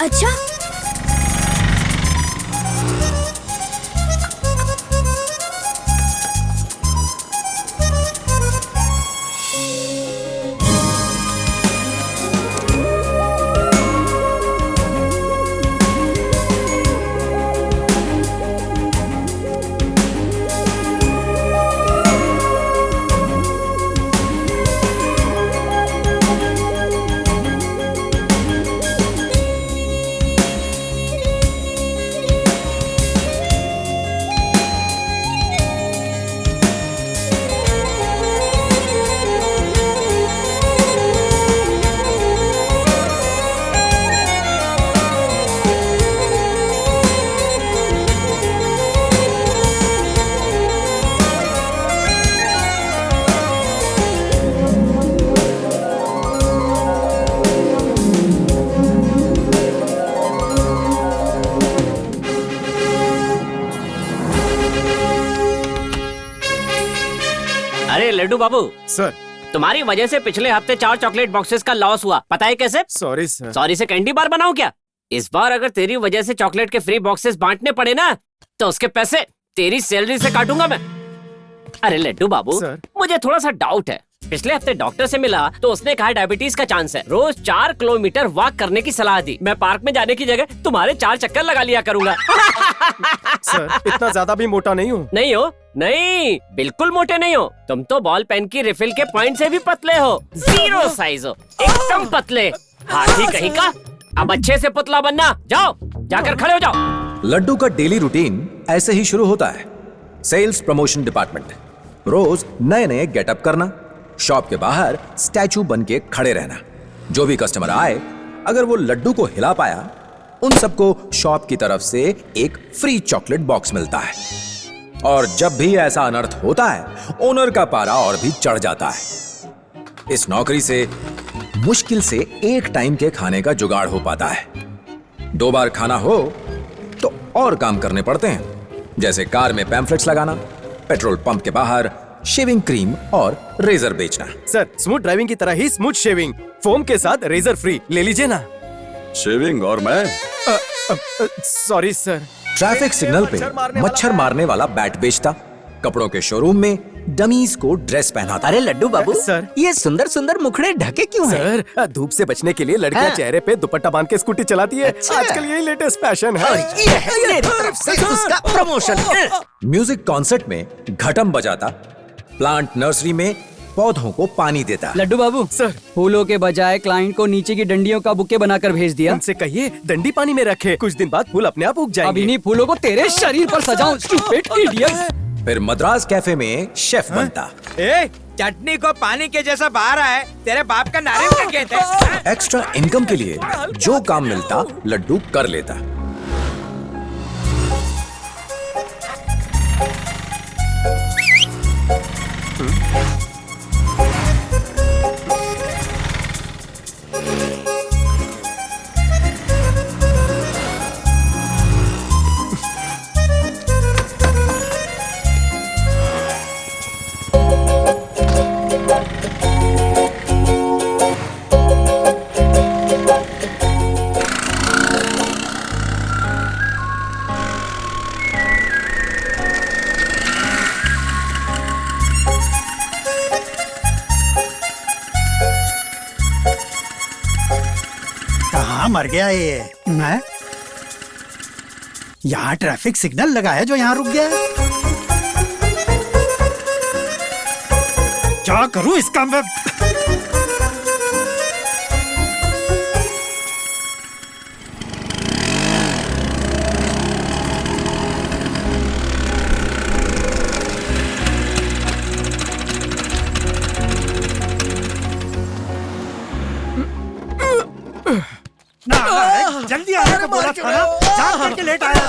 अच्छा, अरे लड्डू बाबू, सर। तुम्हारी वजह से पिछले हफ्ते 4 चॉकलेट बॉक्सेस का लॉस हुआ, पता है कैसे? Sorry sir. सॉरी से कैंडी बार बनाऊं क्या? इस बार अगर तेरी वजह से चॉकलेट के फ्री बॉक्सेस बांटने पड़े ना, तो उसके पैसे तेरी सैलरी से काटूंगा मैं। अरे लड्डू बाबू, मुझे थोड़ा सा डाउट है। पिछले हफ्ते डॉक्टर से मिला तो उसने कहा डायबिटीज का चांस है। रोज 4 किलोमीटर वॉक करने की सलाह दी। मैं पार्क में जाने की जगह तुम्हारे 4 चक्कर लगा लिया करूंगा। सर, इतना ज्यादा भी मोटा नहीं हूँ। नहीं हो? नहीं, बिल्कुल मोटे नहीं हो। तुम तो बॉल पेन की रिफिल के पॉइंट से भी पतले हो। 0 साइज हो, एकदम पतले। हाथी कहीं का। अब अच्छे से पुतला बनना। जाओ, जाकर खड़े हो जाओ। लड्डू का डेली रूटीन ऐसे ही शुरू होता है। सेल्स प्रमोशन डिपार्टमेंट, रोज नए नए गेटअप करना, शॉप के बाहर स्टैचू बन के खड़े रहना। जो भी कस्टमर आए, अगर वो लड्डू को हिला पाया, उन सबको शॉप की तरफ से एक फ्री चॉकलेट बॉक्स मिलता है। और जब भी ऐसा अनर्थ होता है, ओनर का पारा और भी चढ़ जाता है। इस नौकरी से मुश्किल से एक टाइम के खाने का जुगाड़ हो पाता है। 2 बार खाना हो तो और काम करने पड़ते हैं, जैसे कार में पैम्फलेट्स लगाना, पेट्रोल पंप के बाहर शेविंग क्रीम और रेजर बेचना। सर, स्मूथ ड्राइविंग की तरह ही स्मूथ शेविंग, फोम के साथ रेजर फ्री, ले लीजिए ना। शेविंग और मैं सॉरी सर। ट्रैफिक सिग्नल पे मच्छर मारने वाला बैट बेचता, कपड़ों के शोरूम में डमीज को ड्रेस पहनाता। अरे लड्डू बाबू, सर, ये सुंदर सुंदर मुखड़े ढके क्यों हैं? सर, धूप से बचने के लिए लड़कियां चेहरे पे दुपट्टा बांध के स्कूटी चलाती है। अच्छा। आजकल यही लेटेस्ट फैशन है। और ये है मेरी तरफ से उसका प्रमोशन। म्यूजिक कॉन्सर्ट में घटम बजाता, प्लांट नर्सरी में पौधों को पानी देता। लड्डू बाबू, सर, फूलों के बजाय क्लाइंट को नीचे की डंडियों का बुके बनाकर भेज दिया। उनसे कहिए डंडी पानी में रखे, कुछ दिन बाद फूल अपने आप उग जाएंगे। अब इन्हीं फूलों को तेरे शरीर पर सजाऊं, स्टूपिड इडियट। फिर मद्रास कैफे में शेफ बनता। ए, चटनी को पानी के जैसा बहा रहा है, तेरे बाप का नारियल का खेत है। एक्स्ट्रा इनकम के लिए जो काम मिलता लड्डू कर लेता। कहाँ मर गया ये? मैं यहाँ ट्रैफिक सिग्नल लगा है जो यहाँ रुक गया है। क्या करूँ इसका मैं? जल्दी आने को बोला था ना, जान करके लेट आया।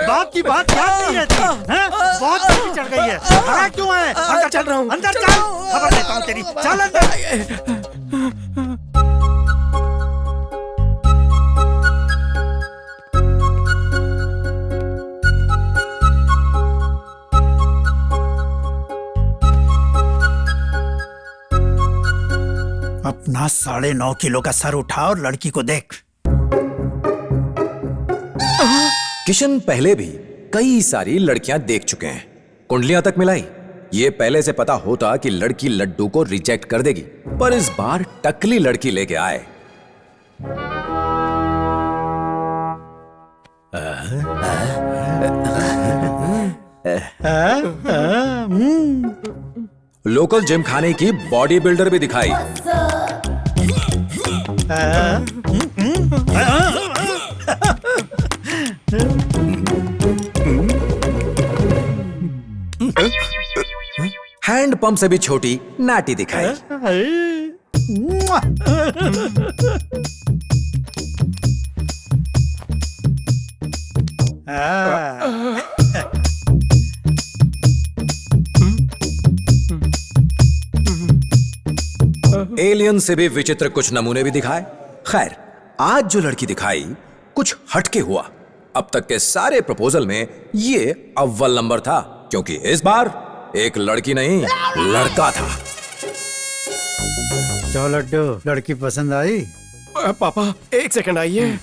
बाप की बात याद नहीं रहती हैं? बहुत जल्दी चढ़ गई है। खड़ा क्यों है? अंदर चल रहा हूँ। अंदर चल, खबर देता हूँ तेरी। चल अंदर। अपना 9.5 किलो का सर उठा और लड़की को देख। किशन पहले भी कई सारी लड़कियां देख चुके हैं, कुंडलियां तक मिलाई। ये पहले से पता होता कि लड़की लड्डू को रिजेक्ट कर देगी, पर इस बार टकली लड़की लेके आए। लोकल जिम खाने की बॉडी बिल्डर भी दिखाई। हैंड पंप से भी छोटी नाटी दिखाई। एलियन से भी विचित्र कुछ नमूने भी दिखाए। खैर, आज जो लड़की दिखाई कुछ हटके हुआ। अब तक के सारे प्रपोजल में ये अव्वल नंबर था, क्योंकि इस बार एक लड़की नहीं लड़का था। चलो लड्डू, लड़की पसंद आई? पापा एक सेकंड आइए।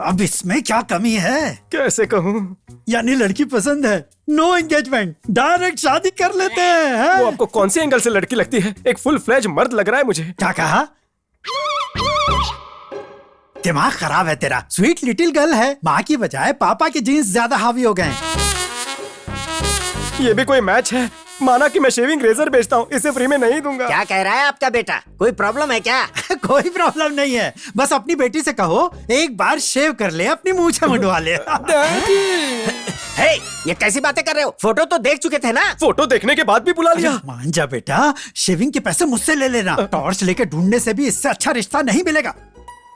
अब इसमें क्या कमी है? कैसे कहूँ? यानी लड़की पसंद है, नो एंगेजमेंट, डायरेक्ट शादी कर लेते हैं। वो आपको कौन सी एंगल से लड़की लगती है? एक फुल फ्लेज मर्द लग रहा है मुझे। क्या कहा? दिमाग खराब है तेरा। स्वीट लिटिल गर्ल है, माँ की बजाय पापा के जीन्स ज्यादा हावी हो गए। ये भी कोई मैच है? माना कि मैं शेविंग रेजर बेचता हूँ, इसे फ्री में नहीं दूंगा। क्या कह रहा है आपका बेटा? कोई प्रॉब्लम है क्या? कोई प्रॉब्लम नहीं है, बस अपनी बेटी से कहो एक बार शेव कर ले, अपनी मूंछें मुंडवा ले। हे, ये कैसी बातें कर रहे हो? फोटो तो देख चुके थे ना? फोटो देखने के बाद भी बुला लिया। मान जा बेटा, शेविंग के पैसे मुझसे ले लेना। टॉर्च लेके ढूंढने से भी इससे अच्छा रिश्ता नहीं मिलेगा।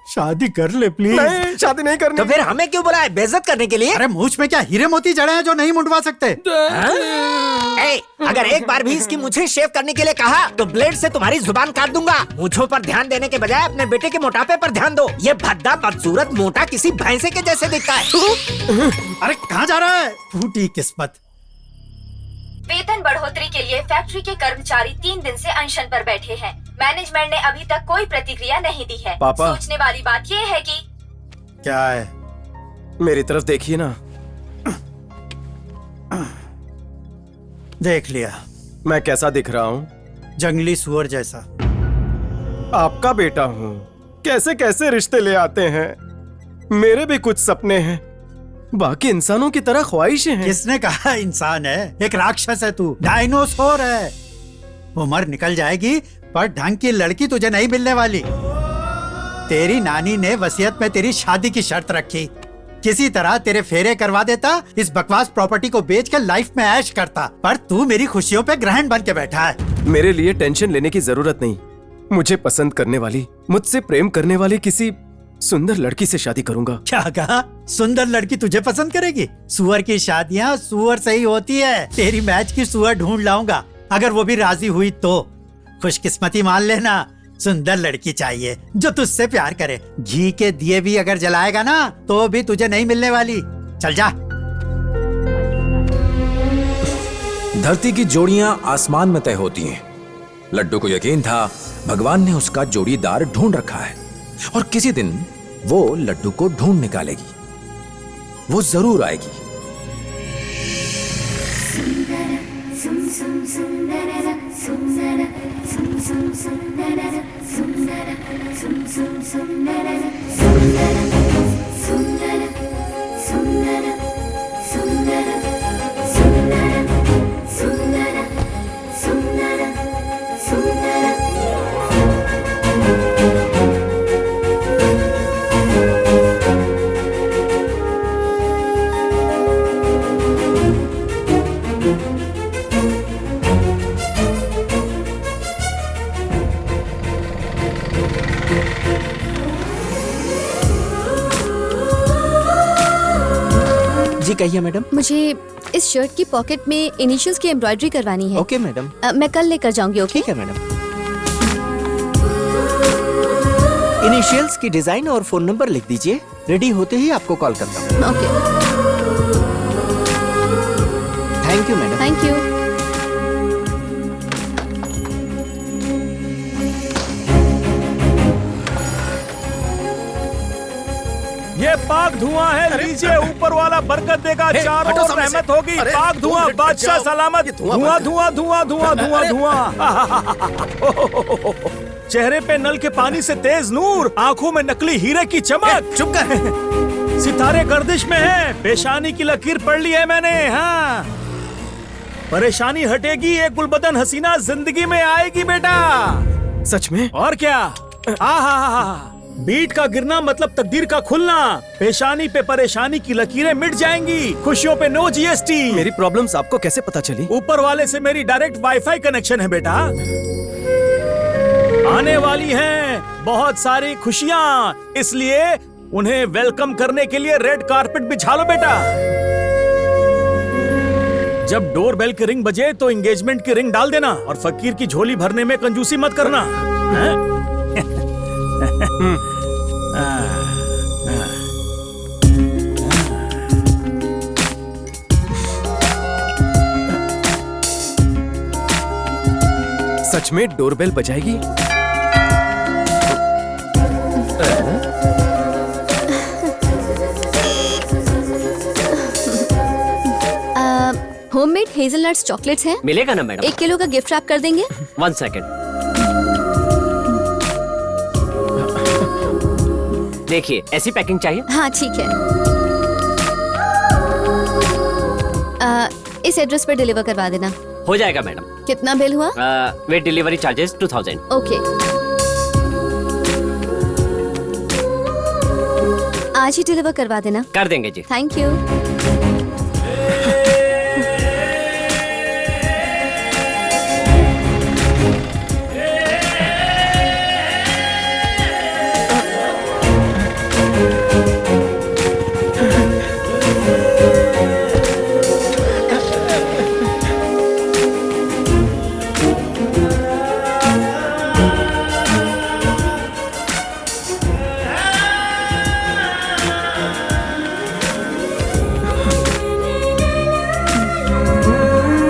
शादी कर ले प्लीज। नहीं, शादी नहीं करनी। तो फिर हमें क्यों बुलाया? बेइज्जत करने के लिए? अरे मूंछ में क्या हीरे मोती जड़े हैं जो नहीं मुंडवा सकते? ए, अगर एक बार भी इसकी मुझे शेव करने के लिए कहा तो ब्लेड से तुम्हारी जुबान काट दूंगा। मूंछों पर ध्यान देने के बजाय अपने बेटे के मोटापे पर ध्यान दो। ये भद्दा बदसूरत मोटा किसी भैंसे के जैसे दिखता है। अरे कहाँ जा रहा है? फूटी किस्मत। वेतन बढ़ोतरी के लिए फैक्ट्री के कर्मचारी 3 दिन से अनशन पर बैठे हैं। मैनेजमेंट ने अभी तक कोई प्रतिक्रिया नहीं दी है। पापा। सोचने वाली बात ये है कि क्या है? मेरी तरफ देखिए ना। देख लिया। मैं कैसा दिख रहा हूँ? जंगली सुअर जैसा। आपका बेटा हूँ, कैसे कैसे रिश्ते ले आते हैं। मेरे भी कुछ सपने हैं, बाकी इंसानों की तरह ख्वाहिशें हैं। किसने कहा इंसान है? एक राक्षस है तू, डायनासोर है। उम्र निकल जाएगी पर ढंग की लड़की तुझे नहीं मिलने वाली। तेरी नानी ने वसीयत में तेरी शादी की शर्त रखी, किसी तरह तेरे फेरे करवा देता, इस बकवास प्रॉपर्टी को बेचकर लाइफ में ऐश करता, पर तू मेरी खुशियों पे ग्रहण बन के बैठा है। मेरे लिए टेंशन लेने की जरूरत नहीं। मुझे पसंद करने वाली, मुझसे प्रेम करने वाली किसी सुंदर लड़की से शादी करूंगा। क्या कहा? सुंदर लड़की तुझे पसंद करेगी? सुअर की शादियाँ सुअर से ही होती है। तेरी मैच की सुअर ढूंढ लाऊंगा, अगर वो भी राजी हुई तो। खुशकिस्मती मान लेना, सुंदर लड़की चाहिए जो तुझसे प्यार करे। घी के दिए भी अगर जलाएगा ना तो भी तुझे नहीं मिलने वाली। चल जा। धरती की जोड़ियां आसमान में तय होती हैं। लड्डू को यकीन था भगवान ने उसका जोड़ीदार ढूंढ रखा है और किसी दिन वो लड्डू को ढूंढ निकालेगी। वो जरूर आएगी। जी कहिए मैडम। मुझे इस शर्ट की पॉकेट में इनिशियल्स की एम्ब्रॉयडरी करवानी है। Okay madam. मैं कल लेकर जाऊंगी। ओके? ठीक है मैडम। इनिशियल्स की डिजाइन और फोन नंबर लिख दीजिए, रेडी होते ही आपको कॉल करता हूँ। Okay. Thank you madam. Thank you. पाक धुआं है, लीजिए ऊपर वाला बरकत देगा, चारों हटो ओर सामने से। रहमत होगी। अरे, पाक 2 धुआं, मिनट बादशाह रुक जाओ। सलामत। ये धुआं धुआं बंद धुआं धुआं धुआं धुआं धुआं धुआं। चेहरे पे नल के पानी से तेज नूर, आंखों में नकली हीरे की चमक। चुप कर। सितारे गर्दिश में है, पेशानी की लकीर पढ़ ली है मैंने। हाँ, परेशानी हटेगी, एक गुलबदन हसीना जिंदगी में आएगी बेटा। सच में? और क्या। बीट का गिरना मतलब तकदीर का खुलना। पेशानी पे परेशानी की लकीरें मिट जाएंगी, खुशियों पे नो जीएसटी। मेरी प्रॉब्लम्स आपको कैसे पता चली? ऊपर वाले से मेरी डायरेक्ट वाईफाई कनेक्शन है बेटा। आने वाली हैं बहुत सारी खुशियां, इसलिए उन्हें वेलकम करने के लिए रेड कारपेट बिछा लो बेटा। जब डोर बेल की रिंग बजे तो एंगेजमेंट की रिंग डाल देना, और फकीर की झोली भरने में कंजूसी मत करना। सच में डोरबेल बजाएगी? होममेड हेजलनट्स चॉकलेट्स हैं? मिलेगा ना मैडम? 1 किलो का गिफ्ट रैप कर देंगे? 1 सेकेंड। देखिए, ऐसी पैकिंग चाहिए? हाँ ठीक है। इस एड्रेस पर डिलीवर करवा देना। हो जाएगा मैडम। कितना बिल हुआ? With delivery charges 2000। ओके, आज ही डिलीवर करवा देना। कर देंगे जी। Thank you.